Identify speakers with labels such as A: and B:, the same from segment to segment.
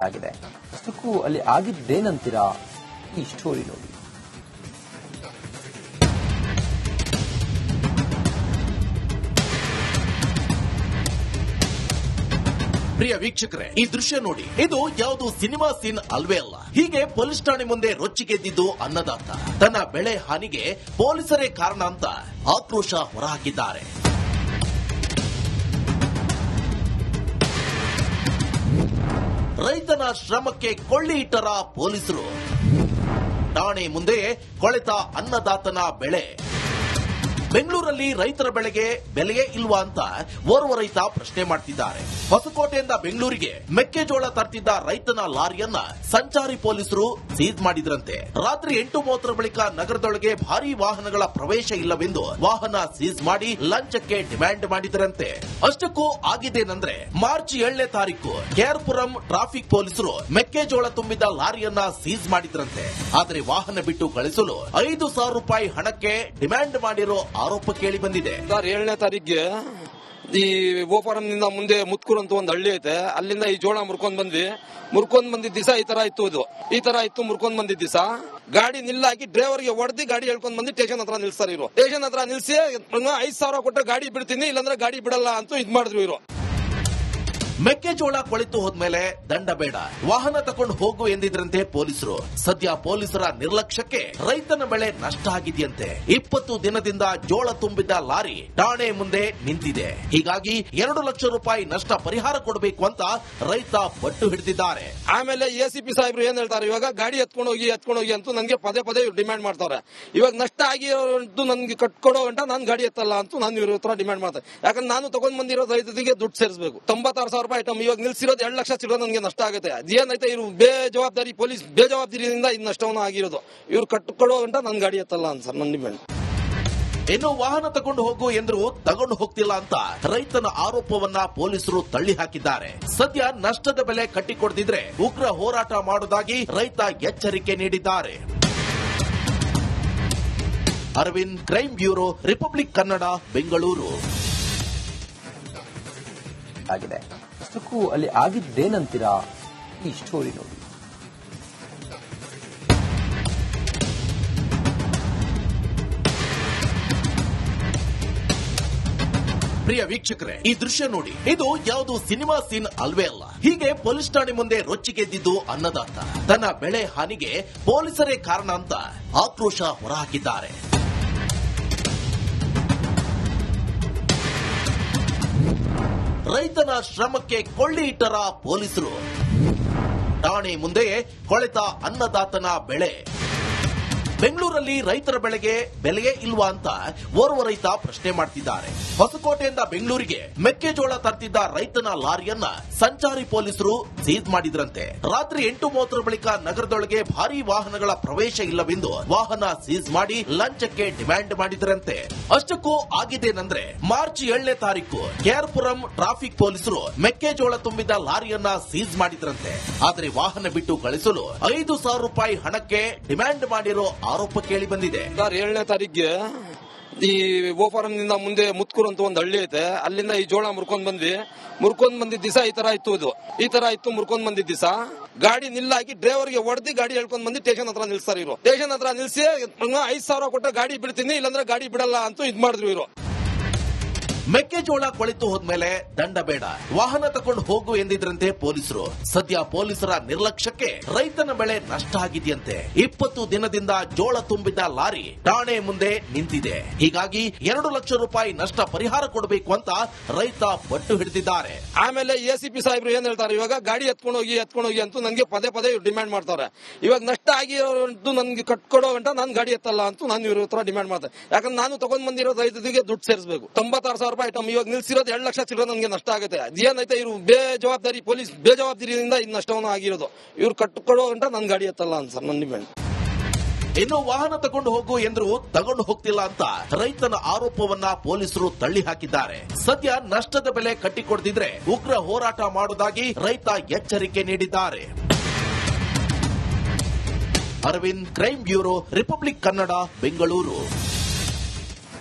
A: ಆಗಿದೆ. ಅಷ್ಟಕ್ಕೂ ಅಲ್ಲಿ ಆಗಿದ್ದೇನಂತೀರಾ ಈ ಸ್ಟೋರಿ ನೋಡಿ.
B: ಪ್ರಿಯ ವೀಕ್ಷಕರೇ, ಈ ದೃಶ್ಯ ನೋಡಿ. ಇದು ಯಾವುದು ಸಿನಿಮಾ ಸೀನ್ ಅಲ್ವೇ ಅಲ್ಲ. ಹೀಗೆ ಪೊಲೀಸ್ ಠಾಣೆ ಮುಂದೆ ರೊಚ್ಚಿಗೆದ್ದಿದ್ದು ಅನ್ನದಾತ ತನ್ನ ಬೆಳೆ ಹಾನಿಗೆ ಪೊಲೀಸರೇ ಕಾರಣ ಅಂತ ಆಕ್ರೋಶ ಹೊರಹಾಕಿದ್ದಾರೆ. ರೈತನ ಶ್ರಮಕ್ಕೆ ಕೊಳ್ಳಿ ಇಟ್ಟರ ಪೊಲೀಸರು. ಠಾಣೆ ಮುಂದೆ ಕೊಳೆತ ಅನ್ನದಾತನ ಬೆಳೆ. ಬೆಂಗಳೂರಲ್ಲಿ ರೈತರ ಬೆಳೆಗೆ ಬೆಲೆಯೇ ಇಲ್ವಾ ಅಂತ ಓರ್ವ ರೈತ ಪ್ರಶ್ನೆ ಮಾಡ್ತಿದ್ದಾರೆ. ಹೊಸಕೋಟೆಯಿಂದ ಬೆಂಗಳೂರಿಗೆ ಮೆಕ್ಕೆಜೋಳ ತರ್ತಿದ್ದ ರೈತನ ಲಾರಿಯನ್ನ ಸಂಚಾರಿ ಪೊಲೀಸರು ಸೀಜ್ ಮಾಡಿದ್ರಂತೆ. ರಾತ್ರಿ 8:30 ಬಳಿಕ ನಗರದೊಳಗೆ ಭಾರೀ ವಾಹನಗಳ ಪ್ರವೇಶ ಇಲ್ಲವೆಂದು ವಾಹನ ಸೀಜ್ ಮಾಡಿ ಲಂಚಕ್ಕೆ ಡಿಮ್ಯಾಂಡ್ ಮಾಡಿದ್ರಂತೆ. ಅಷ್ಟಕ್ಕೂ ಆಗಿದ್ದೇನೆಂದ್ರೆ ಮಾರ್ಚ್ 7ನೇ ತಾರೀಕು ಕೆಆರ್ಪುರಂ ಟ್ರಾಫಿಕ್ ಪೊಲೀಸರು ಮೆಕ್ಕೆಜೋಳ ತುಂಬಿದ ಲಾರಿಯನ್ನ ಸೀಜ್ ಮಾಡಿದ್ರಂತೆ. ಆದರೆ ವಾಹನ ಬಿಟ್ಟು ಕಳಿಸಲು 5,000 ರೂಪಾಯಿ ಹಣಕ್ಕೆ ಡಿಮ್ಯಾಂಡ್ ಮಾಡಿರೋ ಆರೋಪ ಕೇಳಿ ಬಂದಿದೆ.
C: 7ನೇ ತಾರೀಕಿಗೆ ಈ ಗೋಪುರಂನಿಂದ ಮುಂದೆ ಮುತ್ಕೂರ್ ಅಂತ ಒಂದು ಹಳ್ಳಿ ಐತೆ, ಅಲ್ಲಿಂದ ಈ ಜೋಳ ಮುರ್ಕೊಂಡ್ ಬಂದಿದ್ದ ದಿವಸ ಈ ತರ ಇತ್ತು. ಮುರ್ಕೊಂಡ್ ಬಂದಿದ್ದ ದಿವಸ ಗಾಡಿ ನಿಲ್ಲಾಕಿ ಡ್ರೈವರ್ಗೆ ಹೊಡೆದಿ ಗಾಡಿ ಹೇಳ್ಕೊಂಡ್ ಬಂದು ಸ್ಟೇಷನ್ ಹತ್ರ ನಿಲ್ಸ್ತಾರೆ ಇವರು. ಸ್ಟೇಷನ್ ಹತ್ರ ನಿಲ್ಸಿ 5,000 ಕೊಟ್ಟರೆ ಗಾಡಿ ಬಿಡ್ತೀನಿ, ಇಲ್ಲಾಂದ್ರೆ ಗಾಡಿ ಬಿಡಲ್ಲ ಅಂತ ಇದ್ ಮಾಡಿದ್ರು ಇವರು.
B: ಮೆಕ್ಕೆಜೋಳ ಕೊಳೆತು ಹೋದ್ಮೇಲೆ ದಂಡ ಬೇಡ, ವಾಹನ ತಕೊಂಡು ಹೋಗು ಎಂದಿದ್ರಂತೆ ಪೊಲೀಸರು. ಸದ್ಯ ಪೊಲೀಸರ ನಿರ್ಲಕ್ಷ್ಯಕ್ಕೆ ರೈತನ ಬೆಳೆ ನಷ್ಟ ಆಗಿದೆಯಂತೆ. 20 ದಿನದಿಂದ ಜೋಳ ತುಂಬಿದ್ದ ಲಾರಿ ಠಾಣೆ ಮುಂದೆ ನಿಂತಿದೆ. ಹೀಗಾಗಿ 2 ಲಕ್ಷ ರೂಪಾಯಿ ನಷ್ಟ ಪರಿಹಾರ ಕೊಡಬೇಕು ಅಂತ ರೈತ ಪಟ್ಟು ಹಿಡಿದಿದ್ದಾರೆ.
C: ಆಮೇಲೆ ಎಸಿಪಿ ಸಾಹೇಬ್ರು ಏನ್ ಹೇಳ್ತಾರೆ, ಇವಾಗ ಗಾಡಿ ಎತ್ಕೊಂಡು ಹೋಗಿ ಅಂತ ನನಗೆ ಪದೇ ಡಿಮ್ಯಾಂಡ್ ಮಾಡ್ತಾರೆ. ಇವಾಗ ನಷ್ಟ ಆಗಿರೋದು ನನ್ಗೆ ಕಟ್ಕೊಡೋ ಗಂಟ ನಾನು ಗಾಡಿ ಎತ್ತಲ್ಲ ಅಂತ ನಾನು ಇವ್ರ ಹತ್ರ ಡಿಮ್ಯಾಂಡ್ ಮಾಡ್ತಾರೆ. ಯಾಕಂದ್ರೆ ನಾನು ತಗೊಂಡ್ ಬಂದಿರೋ ರೈತರಿಗೆ ದುಡ್ಡು ಸೇರಿಸಬೇಕು. 96,000 ರೂಪಾಯಿ ಐಟಮ್ ಇವಾಗ ನಿಲ್ಸಿರೋದು 2 ಲಕ್ಷ ಸಿಗೋದು ನನಗೆ ನಷ್ಟ ಆಗುತ್ತೆ. ಅದೇನೈತೆ ಇವ್ರು ಬೇಜವಾಬ್ದಾರಿ ಪೊಲೀಸ್ ಬೇಜವಾಬ್ದಾರಿಯಿಂದ ಇದು ನಷ್ಟವನ್ನು ಆಗಿರೋದು. ಇವ್ರು ಕಟ್ಕೊಡೋ ಗಂಟ ನನ್ ಗಾಡಿ ಎತ್ತಲ್ಲ ಅಂತ ಸರ್ ನನ್ನ ಡಿಮ್ಯಾಂಡ್.
B: ಇನ್ನು ವಾಹನ ತಗೊಂಡು ಹೋಗು ಎಂದ್ರು ತಗೊಂಡು ಹೋಗ್ತಿಲ್ಲ ಅಂತ ರೈತನ ಆರೋಪವನ್ನ ಪೊಲೀಸರು ತಳ್ಳಿ ಹಾಕಿದ್ದಾರೆ. ಸದ್ಯ ನಷ್ಟದ ಬೆಲೆ ಕಟ್ಟಿಕೊಡ್ದಿದ್ರೆ ಉಗ್ರ ಹೋರಾಟ ಮಾಡುವುದಾಗಿ ರೈತ ಎಚ್ಚರಿಕೆ ನೀಡಿದ್ದಾರೆ. Aravind, crime bureau, Republic Kannada, Bengaluru.
A: ಆಗಿದೆ. ಅಷ್ಟಕ್ಕೂ ಅಲ್ಲಿ ಆಗಿದ್ದೇನಂತೀರಾ ಈ ಸ್ಟೋರಿ ನೋಡಿ.
B: ಪ್ರಿಯ ವೀಕ್ಷಕರೇ, ಈ ದೃಶ್ಯ ನೋಡಿ. ಇದು ಯಾವುದು ಸಿನಿಮಾ ಸೀನ್ ಅಲ್ವೇ ಅಲ್ಲ. ಹೀಗೆ ಪೊಲೀಸ್ ಠಾಣೆ ಮುಂದೆ ರೊಚ್ಚಿಗೆದ್ದಿದ್ದು ಅನ್ನದಾತ ತನ್ನ ಬೆಳೆ ಹಾನಿಗೆ ಪೊಲೀಸರೇ ಕಾರಣ ಅಂತ ಆಕ್ರೋಶ ಹೊರಹಾಕಿದ್ದಾರೆ. ರೈತನ ಶ್ರಮಕ್ಕೆ ಕೊಳ್ಳಿ ಇಟ್ಟರ ಪೊಲೀಸರು. ಠಾಣೆ ಮುಂದೆ ಕೊಳೆತ ಅನ್ನದಾತನ ಬೆಳೆ. ಬೆಂಗಳೂರಲ್ಲಿ ರೈತರ ಬೆಳೆಗೆ ಬೆಲೆಯೇ ಇಲ್ವಾ ಅಂತ ಓರ್ವ ರೈತ ಪ್ರಶ್ನೆ ಮಾಡ್ತಿದ್ದಾರೆ. ಹೊಸಕೋಟೆಯಿಂದ ಬೆಂಗಳೂರಿಗೆ ಮೆಕ್ಕೆಜೋಳ ತರ್ತಿದ್ದ ರೈತನ ಲಾರಿಯನ್ನ ಸಂಚಾರಿ ಪೊಲೀಸರು ಸೀಜ್ ಮಾಡಿದ್ರಂತೆ. ರಾತ್ರಿ 8:30 ಬಳಿಕ ನಗರದೊಳಗೆ ಭಾರೀ ವಾಹನಗಳ ಪ್ರವೇಶ ಇಲ್ಲವೆಂದು ವಾಹನ ಸೀಜ್ ಮಾಡಿ ಲಂಚಕ್ಕೆ ಡಿಮ್ಯಾಂಡ್ ಮಾಡಿದ್ರಂತೆ. ಅಷ್ಟಕ್ಕೂ ಆಗಿದ್ದೇನೆಂದ್ರೆ ಮಾರ್ಚ್ 7ನೇ ತಾರೀಕು ಕೆಆರ್ಪುರಂ ಟ್ರಾಫಿಕ್ ಪೊಲೀಸರು ಮೆಕ್ಕೆಜೋಳ ತುಂಬಿದ ಲಾರಿಯನ್ನ ಸೀಜ್ ಮಾಡಿದ್ರಂತೆ. ಆದರೆ ವಾಹನ ಬಿಟ್ಟು ಕಳಿಸಲು 5,000 ರೂಪಾಯಿ ಹಣಕ್ಕೆ ಡಿಮ್ಯಾಂಡ್ ಮಾಡಿರೋ ಆರೋಪ ಕೇಳಿ ಬಂದಿದೆ.
C: 7ನೇ ತಾರೀಕಿಗೆ ಈ ಗೋಪುರಂನಿಂದ ಮುಂದೆ ಮುತ್ಕೂರ್ ಅಂತ ಒಂದು ಹಳ್ಳಿ ಐತೆ, ಅಲ್ಲಿಂದ ಈ ಜೋಳ ಮುರ್ಕೊಂಡ್ ಬಂದಿದ್ದ ದಿವಸ ಈ ತರ ಇತ್ತು. ಮುರ್ಕೊಂಡ್ ಬಂದಿದ್ದ ದಿವಸ ಗಾಡಿ ನಿಲ್ಲಾಕಿ ಡ್ರೈವರ್ಗೆ ಹೊಡೆದಿ ಗಾಡಿ ಹೇಳ್ಕೊಂಡ್ ಬಂದು ಸ್ಟೇಷನ್ ಹತ್ರ ನಿಲ್ಸ್ತಾರೆ ಇವರು. ಸ್ಟೇಷನ್ ಹತ್ರ ನಿಲ್ಸಿ 5,000 ಕೊಟ್ಟರೆ ಗಾಡಿ ಬಿಡ್ತೀನಿ, ಇಲ್ಲಾಂದ್ರೆ ಗಾಡಿ ಬಿಡಲ್ಲ ಅಂತ ಇದ್ ಮಾಡಿದ್ರು ಇವರು.
B: ಮೆಕ್ಕೆಜೋಳ ಕೊಳೆತು ಹೋದ್ಮೇಲೆ ದಂಡ ಬೇಡ, ವಾಹನ ತಕೊಂಡು ಹೋಗು ಎಂದಿದ್ರಂತೆ ಪೊಲೀಸರು. ಸದ್ಯ ಪೊಲೀಸರ ನಿರ್ಲಕ್ಷ್ಯಕ್ಕೆ ರೈತನ ಬೆಳೆ ನಷ್ಟ ಆಗಿದೆಯಂತೆ. 20 ದಿನದಿಂದ ಜೋಳ ತುಂಬಿದ್ದ ಲಾರಿ ಠಾಣೆ ಮುಂದೆ ನಿಂತಿದೆ. ಹೀಗಾಗಿ 2 ಲಕ್ಷ ರೂಪಾಯಿ ನಷ್ಟ ಪರಿಹಾರ ಕೊಡಬೇಕು ಅಂತ ರೈತ ಪಟ್ಟು ಹಿಡಿದಿದ್ದಾರೆ.
C: ಆಮೇಲೆ ಎಸಿಪಿ ಸಾಹೇಬ್ರು ಏನ್ ಹೇಳ್ತಾರೆ, ಇವಾಗ ಗಾಡಿ ಎತ್ಕೊಂಡು ಹೋಗಿ ಅಂತ ನನಗೆ ಪದೇ ಡಿಮ್ಯಾಂಡ್ ಮಾಡ್ತಾರೆ. ಇವಾಗ ನಷ್ಟ ಆಗಿರೋದು ನನ್ಗೆ ಕಟ್ಕೊಡೋ ಗಂಟ ನಾನು ಗಾಡಿ ಎತ್ತಲ್ಲ ಅಂತ ನಾನು ಇವ್ರ ಹತ್ರ ಡಿಮ್ಯಾಂಡ್ ಮಾಡ್ತಾರೆ. ಯಾಕಂದ್ರೆ ನಾನು ತಗೊಂಡ್ ಬಂದಿರೋ ರೈತರಿಗೆ ದುಡ್ಡು ಸೇರಿಸಬೇಕು. 96,000 ರೂಪಾಯಿ ಐಟಮ್ ಇವಾಗ ನಿಲ್ಸಿರೋದು 2 ಲಕ್ಷ ಸಿಗೋದು ನನಗೆ ನಷ್ಟ ಆಗುತ್ತೆ. ಅದೇನೈತೆ ಇವ್ರು ಬೇಜವಾಬ್ದಾರಿ ಪೊಲೀಸ್ ಬೇಜವಾಬ್ದಾರಿಯಿಂದ ಇದು ನಷ್ಟವನ್ನು ಆಗಿರೋದು. ಇವ್ರು ಕಟ್ಕೊಡೋ ಗಂಟ ನನ್ ಗಾಡಿ ಎತ್ತಲ್ಲ ಅಂತ ಸರ್ ನನ್ನ ಡಿಮ್ಯಾಂಡ್.
B: ಇನ್ನು ವಾಹನ ತಗೊಂಡು ಹೋಗು ಎಂದ್ರು ತಗೊಂಡು ಹೋಗ್ತಿಲ್ಲ ಅಂತ ರೈತನ ಆರೋಪವನ್ನ ಪೊಲೀಸರು ತಳ್ಳಿ ಹಾಕಿದ್ದಾರೆ. ಸದ್ಯ ನಷ್ಟದ ಬೆಲೆ ಕಟ್ಟಿಕೊಡ್ದಿದ್ರೆ ಉಗ್ರ ಹೋರಾಟ ಮಾಡುವುದಾಗಿ ರೈತ ಎಚ್ಚರಿಕೆ ನೀಡಿದ್ದಾರೆ. Aravind, crime bureau, Republic Kannada, Bengaluru.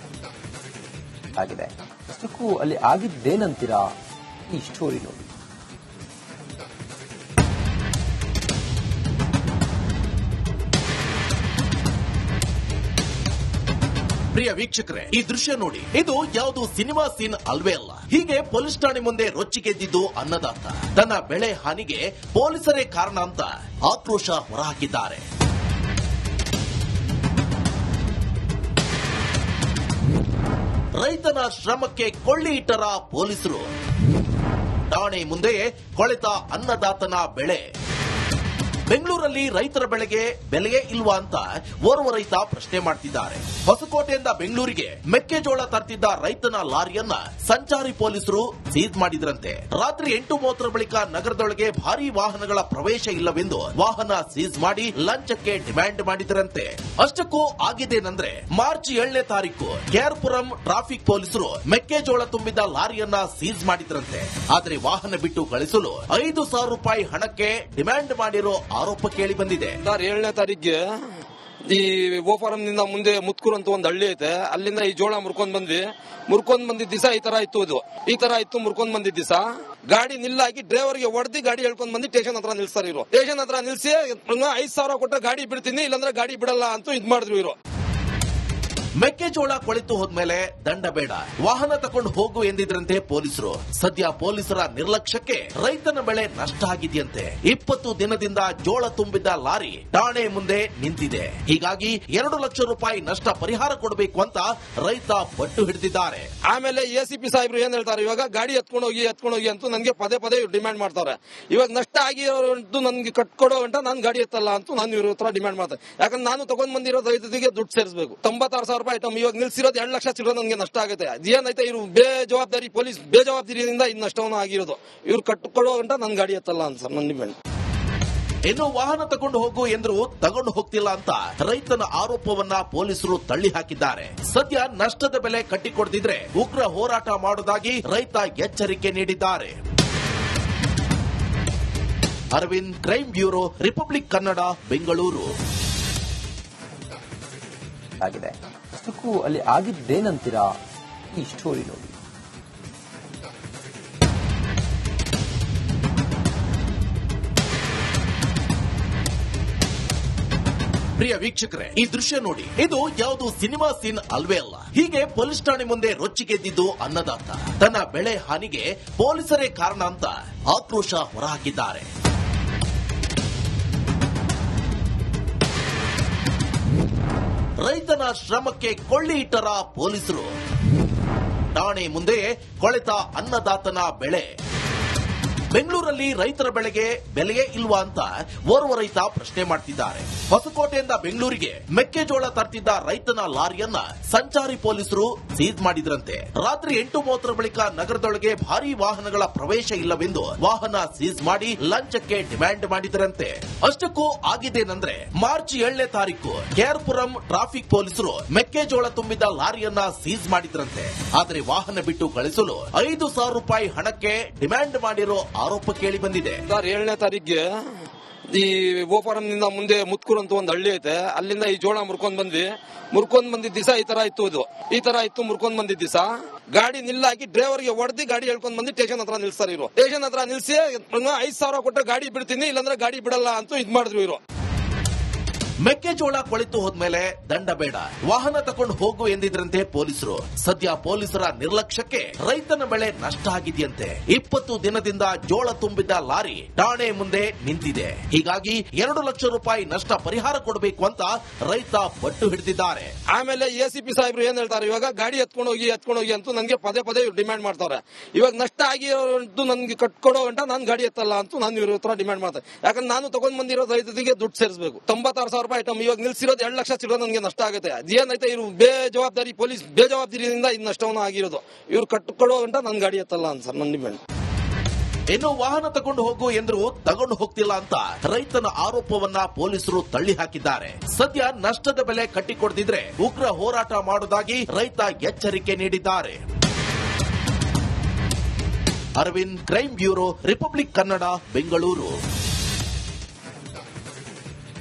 A: ಆಗಿದೆ. ಅಷ್ಟಕ್ಕೂ ಅಲ್ಲಿ ಆಗಿದ್ದೇನಂತೀರಾ ಈ ಸ್ಟೋರಿ ನೋಡಿ.
B: ಪ್ರಿಯ ವೀಕ್ಷಕರೇ, ಈ ದೃಶ್ಯ ನೋಡಿ. ಇದು ಯಾವುದು ಸಿನಿಮಾ ಸೀನ್ ಅಲ್ವೇ ಅಲ್ಲ. ಹೀಗೆ ಪೊಲೀಸ್ ಠಾಣೆ ಮುಂದೆ ರೊಚ್ಚಿಗೆದ್ದಿದ್ದು ಅನ್ನದಾತ ತನ್ನ ಬೆಳೆ ಹಾನಿಗೆ ಪೊಲೀಸರೇ ಕಾರಣ ಅಂತ ಆಕ್ರೋಶ ಹೊರಹಾಕಿದ್ದಾರೆ. ರೈತನ ಶ್ರಮಕ್ಕೆ ಕೊಳ್ಳಿ ಇಟ್ಟರ ಪೊಲೀಸರು. ಠಾಣೆ ಮುಂದೆ ಕೊಳೆತ ಅನ್ನದಾತನ ಬೆಳೆ. ಬೆಂಗಳೂರಲ್ಲಿ ರೈತರ ಬೆಳೆಗೆ ಬೆಲೆಯೇ ಇಲ್ವಾ ಅಂತ ಓರ್ವ ರೈತ ಪ್ರಶ್ನೆ ಮಾಡ್ತಿದ್ದಾರೆ. ಹೊಸಕೋಟೆಯಿಂದ ಬೆಂಗಳೂರಿಗೆ ಮೆಕ್ಕೆಜೋಳ ತರ್ತಿದ್ದ ರೈತನ ಲಾರಿಯನ್ನ ಸಂಚಾರಿ ಪೊಲೀಸರು ಸೀಜ್ ಮಾಡಿದ್ರಂತೆ. ರಾತ್ರಿ 8:30 ಬಳಿಕ ನಗರದೊಳಗೆ ಭಾರೀ ವಾಹನಗಳ ಪ್ರವೇಶ ಇಲ್ಲವೆಂದು ವಾಹನ ಸೀಜ್ ಮಾಡಿ ಲಂಚಕ್ಕೆ ಡಿಮ್ಯಾಂಡ್ ಮಾಡಿದ್ರಂತೆ. ಅಷ್ಟಕ್ಕೂ ಆಗಿದ್ದೇನೆಂದ್ರೆ ಮಾರ್ಚ್ 7ನೇ ತಾರೀಕು ಕೆಆರ್ಪುರಂ ಟ್ರಾಫಿಕ್ ಪೊಲೀಸರು ಮೆಕ್ಕೆಜೋಳ ತುಂಬಿದ ಲಾರಿಯನ್ನ ಸೀಜ್ ಮಾಡಿದ್ರಂತೆ. ಆದರೆ ವಾಹನ ಬಿಟ್ಟು ಕಳಿಸಲು 5,000 ರೂಪಾಯಿ ಹಣಕ್ಕೆ ಡಿಮ್ಯಾಂಡ್ ಮಾಡಿರೋ ಆರೋಪ ಕೇಳಿ ಬಂದಿದೆ.
C: 7ನೇ ತಾರೀಕಿಗೆ ಈ ಓಫಾರಂ ನಿಂದ ಮುಂದೆ ಮುತ್ಕೂರ್ ಅಂತ ಒಂದು ಹಳ್ಳಿ ಐತೆ, ಅಲ್ಲಿಂದ ಈ ಜೋಳ ಮುರ್ಕೊಂಡ್ ಬಂದಿದ್ದ ದಿವಸ ಈ ತರ ಇತ್ತು. ಮುರ್ಕೊಂಡ್ ಬಂದಿದ್ದ ದಿವಸ ಗಾಡಿ ನಿಲ್ಲಾಗಿ ಡ್ರೈವರ್ಗೆ ಹೊಡೆದಿ ಗಾಡಿ ಹೇಳ್ಕೊಂಡ್ ಬಂದು ಸ್ಟೇಷನ್ ಹತ್ರ ನಿಲ್ಸ್ತಾರೆ ಇವರು. ಸ್ಟೇಷನ್ ಹತ್ರ ನಿಲ್ಸಿ 5,000 ಕೊಟ್ಟ ಗಾಡಿ ಬಿಡ್ತೀನಿ, ಇಲ್ಲಾಂದ್ರೆ ಗಾಡಿ ಬಿಡಲ್ಲ ಅಂತ ಇದ್ ಮಾಡಿದ್ರು ಇವರು.
B: ಮೆಕ್ಕೆಜೋಳ ಕೊಳೆತು ಹೋದ್ಮೇಲೆ ದಂಡ ಬೇಡ, ವಾಹನ ತಕೊಂಡು ಹೋಗು ಎಂದಿದ್ರಂತೆ ಪೊಲೀಸರು. ಸದ್ಯ ಪೊಲೀಸರ ನಿರ್ಲಕ್ಷ್ಯಕ್ಕೆ ರೈತನ ಬೆಳೆ ನಷ್ಟ ಆಗಿದೆಯಂತೆ. 20 ದಿನದಿಂದ ಜೋಳ ತುಂಬಿದ್ದ ಲಾರಿ ಠಾಣೆ ಮುಂದೆ ನಿಂತಿದೆ. ಹೀಗಾಗಿ 2 ಲಕ್ಷ ರೂಪಾಯಿ ನಷ್ಟ ಪರಿಹಾರ ಕೊಡಬೇಕು ಅಂತ ರೈತ ಪಟ್ಟು ಹಿಡಿದಿದ್ದಾರೆ.
C: ಆಮೇಲೆ ಎಸಿಪಿ ಸಾಹೇಬ್ರು ಏನ್ ಹೇಳ್ತಾರೆ, ಇವಾಗ ಗಾಡಿ ಎತ್ಕೊಂಡೋಗಿ ಅಂತ ನನಗೆ ಪದೇ ಡಿಮ್ಯಾಂಡ್ ಮಾಡ್ತಾರೆ. ಇವಾಗ ನಷ್ಟ ಆಗಿರೋದು ನನ್ಗೆ ಕಟ್ಕೊಡೋ ಗಂಟ ನಾನು ಗಾಡಿ ಎತ್ತಲ್ಲ ಅಂತ ನಾನು ಇವ್ರ ಹತ್ರ ಡಿಮ್ಯಾಂಡ್ ಮಾಡ್ತಾರೆ. ಯಾಕಂದ್ರೆ ನಾನು ತಗೊಂಡ್ ಬಂದಿರೋ ರೈತರಿಗೆ ದುಡ್ಡು ಸೇರಿಸಬೇಕು. 96,000 ರೂಪಾಯಿ ಐಟಮ್ ಇವಾಗ ನಿಲ್ಸಿರೋದು 2 ಲಕ್ಷ ಸಿಗೋದು ನನಗೆ ನಷ್ಟ ಆಗುತ್ತೆ. ಅದೇನೈತೆ ಇವ್ರು ಬೇಜವಾಬ್ದಾರಿ ಪೊಲೀಸ್ ಬೇಜವಾಬ್ದಾರಿಯಿಂದ ಇದು ನಷ್ಟವನ್ನು ಆಗಿರೋದು. ಇವ್ರು ಕಟ್ಕೊಳ್ಳೋ ಗಂಟ ನನ್ ಗಾಡಿ ಎತ್ತಲ್ಲ ಅಂತ ಸರ್ ನನ್ನ ಡಿಮ್ಯಾಂಡ್.
B: ಇನ್ನು ವಾಹನ ತಗೊಂಡು ಹೋಗು ಎಂದ್ರು ತಗೊಂಡು ಹೋಗ್ತಿಲ್ಲ ಅಂತ ರೈತನ ಆರೋಪವನ್ನ ಪೊಲೀಸರು ತಳ್ಳಿ ಹಾಕಿದ್ದಾರೆ. ಸದ್ಯ ನಷ್ಟದ ಬೆಲೆ ಕಟ್ಟಿಕೊಡ್ತಿದ್ರೆ ಉಗ್ರ ಹೋರಾಟ ಮಾಡುವುದಾಗಿ ರೈತ ಎಚ್ಚರಿಕೆ ನೀಡಿದ್ದಾರೆ. Aravind, crime bureau, Republic Kannada, Bengaluru.
A: ಆಗಿದೆ. ಅಷ್ಟಕ್ಕೂ ಅಲ್ಲಿ ಆಗಿದ್ದೇನಂತೀರಾ? ಈ ಸ್ಟೋರಿ ನೋಡಿ.
B: ಪ್ರಿಯ ವೀಕ್ಷಕರೇ, ಈ ದೃಶ್ಯ ನೋಡಿ. ಇದು ಯಾವುದು ಸಿನಿಮಾ ಸೀನ್ ಅಲ್ವೇ ಅಲ್ಲ. ಹೀಗೆ ಪೊಲೀಸ್ ಠಾಣೆ ಮುಂದೆ ರೊಚ್ಚಿಗೆದ್ದಿದ್ದು ಅನ್ನದಾತ ತನ್ನ ಬೆಳೆ ಹಾನಿಗೆ ಪೊಲೀಸರೇ ಕಾರಣ ಅಂತ ಆಕ್ರೋಶ ಹೊರಹಾಕಿದ್ದಾರೆ. ರೈತನ ಶ್ರಮಕ್ಕೆ ಕೊಳ್ಳಿ ಇಟ್ಟರ ಪೊಲೀಸರು. ಠಾಣೆ ಮುಂದೆ ಕೊಳೆತ ಅನ್ನದಾತನ ಬೆಳೆ. ಬೆಂಗಳೂರಲ್ಲಿ ರೈತರ ಬೆಳೆಗೆ ಬೆಲೆಯೇ ಇಲ್ವಾ ಅಂತ ಓರ್ವ ರೈತ ಪ್ರಶ್ನೆ ಮಾಡ್ತಿದ್ದಾರೆ. ಹೊಸಕೋಟೆಯಿಂದ ಬೆಂಗಳೂರಿಗೆ ಮೆಕ್ಕೆಜೋಳ ತರ್ತಿದ್ದ ರೈತನ ಲಾರಿಯನ್ನ ಸಂಚಾರಿ ಪೊಲೀಸರು ಸೀಜ್ ಮಾಡಿದ್ರಂತೆ. ರಾತ್ರಿ 8:30 ಬಳಿಕ ನಗರದೊಳಗೆ ಭಾರೀ ವಾಹನಗಳ ಪ್ರವೇಶ ಇಲ್ಲವೆಂದು ವಾಹನ ಸೀಜ್ ಮಾಡಿ ಲಂಚಕ್ಕೆ ಡಿಮ್ಯಾಂಡ್ ಮಾಡಿದ್ರಂತೆ. ಅಷ್ಟಕ್ಕೂ ಆಗಿದ್ದೇನೆಂದ್ರೆ ಮಾರ್ಚ್ 7ನೇ ತಾರೀಕು ಕೆಆರ್ಪುರಂ ಟ್ರಾಫಿಕ್ ಪೊಲೀಸರು ಮೆಕ್ಕೆಜೋಳ ತುಂಬಿದ ಲಾರಿಯನ್ನ ಸೀಜ್ ಮಾಡಿದ್ರಂತೆ. ಆದರೆ ವಾಹನ ಬಿಟ್ಟು ಕಳಿಸಲು 5,000 ರೂಪಾಯಿ ಹಣಕ್ಕೆ ಡಿಮ್ಯಾಂಡ್ ಮಾಡಿರೋ ಆರೋಪ ಕೇಳಿ ಬಂದಿದೆ.
C: 7ನೇ ತಾರೀಕಿಗೆ ಈ ಓಫಾರಂ ನಿಂದ ಮುಂದೆ ಮುತ್ಕೂರ್ ಅಂತ ಒಂದು ಹಳ್ಳಿ ಐತೆ, ಅಲ್ಲಿಂದ ಈ ಜೋಳ ಮುರ್ಕೊಂಡ್ ಬಂದಿದ್ದ ದಿವಸ ಈ ತರ ಇತ್ತು. ಮುರ್ಕೊಂಡ್ ಬಂದಿದ್ದ ದಿವಸ ಗಾಡಿ ನಿಲ್ಲಾಗಿ ಡ್ರೈವರ್ಗೆ ಹೊಡೆದಿ ಗಾಡಿ ಹೇಳ್ಕೊಂಡ್ ಬಂದು ಸ್ಟೇಷನ್ ಹತ್ರ ನಿಲ್ಸ್ತಾರೆ ಇವರು. ಸ್ಟೇಷನ್ ಹತ್ರ ನಿಲ್ಸಿ 5,000 ಕೊಟ್ಟ ಗಾಡಿ ಬಿಡ್ತೀನಿ, ಇಲ್ಲಾಂದ್ರೆ ಗಾಡಿ ಬಿಡಲ್ಲ ಅಂತ ಇದ್ ಮಾಡಿದ್ರು ಇವರು.
B: ಮೆಕ್ಕೆಜೋಳ ಕೊಳೆತು ಹೋದ್ಮೇಲೆ ದಂಡ ಬೇಡ, ವಾಹನ ತಕೊಂಡು ಹೋಗು ಎಂದಿದ್ರಂತೆ ಪೊಲೀಸರು. ಸದ್ಯ ಪೊಲೀಸರ ನಿರ್ಲಕ್ಷ್ಯಕ್ಕೆ ರೈತನ ಬೆಳೆ ನಷ್ಟ ಆಗಿದೆಯಂತೆ. 20 ದಿನದಿಂದ ಜೋಳ ತುಂಬಿದ್ದ ಲಾರಿ ಠಾಣೆ ಮುಂದೆ ನಿಂತಿದೆ. ಹೀಗಾಗಿ 2 ಲಕ್ಷ ರೂಪಾಯಿ ನಷ್ಟ ಪರಿಹಾರ ಕೊಡಬೇಕು ಅಂತ ರೈತ ಪಟ್ಟು ಹಿಡಿದಿದ್ದಾರೆ.
C: ಆಮೇಲೆ ಎಸಿಪಿ ಸಾಹೇಬ್ರು ಏನ್ ಹೇಳ್ತಾರೆ, ಇವಾಗ ಗಾಡಿ ಎತ್ಕೊಂಡೋಗಿ ಅಂತ ನನಗೆ ಪದೇ ಡಿಮ್ಯಾಂಡ್ ಮಾಡ್ತಾರೆ. ಇವಾಗ ನಷ್ಟ ಆಗಿರೋದು ನನ್ಗೆ ಕಟ್ಕೊಡೋ ಗಂಟ ನಾನು ಗಾಡಿ ಎತ್ತಲ್ಲ ಅಂತ ನಾನು ಇವ್ರ ಹತ್ರ ಡಿಮ್ಯಾಂಡ್ ಮಾಡ್ತಾರೆ. ಯಾಕಂದ್ರೆ ನಾನು ತಗೊಂಡ್ ಬಂದಿರೋ ರೈತರಿಗೆ ದುಡ್ಡು ಸೇರಿಸಬೇಕು. 96,000 ರೂಪಾಯಿ ಐಟಮ್ ಇವಾಗ ನಿಲ್ಸಿರೋದು 2 ಲಕ್ಷ ಸಿಗೋದು ನನಗೆ ನಷ್ಟ ಆಗುತ್ತೆ. ಅದೇನೈತೆ ಇವ್ರು ಬೇಜವಾಬ್ದಾರಿ ಪೊಲೀಸ್ ಬೇಜವಾಬ್ದಾರಿಯಿಂದ ಇದು ನಷ್ಟವನ್ನು ಆಗಿರೋದು. ಇವ್ರು ಕಟ್ಕೊಳ್ಳೋ ಗಂಟ ನನ್ ಗಾಡಿ ಎತ್ತಲ್ಲ ಅಂತ ಸರ್ ನನ್ನ ಡಿಮ್ಯಾಂಡ್.
B: ಇನ್ನು ವಾಹನ ತಗೊಂಡು ಹೋಗು ಎಂದ್ರು ತಗೊಂಡು ಹೋಗ್ತಿಲ್ಲ ಅಂತ ರೈತನ ಆರೋಪವನ್ನ ಪೊಲೀಸರು ತಳ್ಳಿ ಹಾಕಿದ್ದಾರೆ. ಸದ್ಯ ನಷ್ಟದ ಬೆಲೆ ಕಟ್ಟಿಕೊಡ್ತಿದ್ರೆ ಉಗ್ರ ಹೋರಾಟ ಮಾಡುವುದಾಗಿ ರೈತ ಎಚ್ಚರಿಕೆ ನೀಡಿದ್ದಾರೆ. Aravind, crime bureau, Republic Kannada, Bengaluru.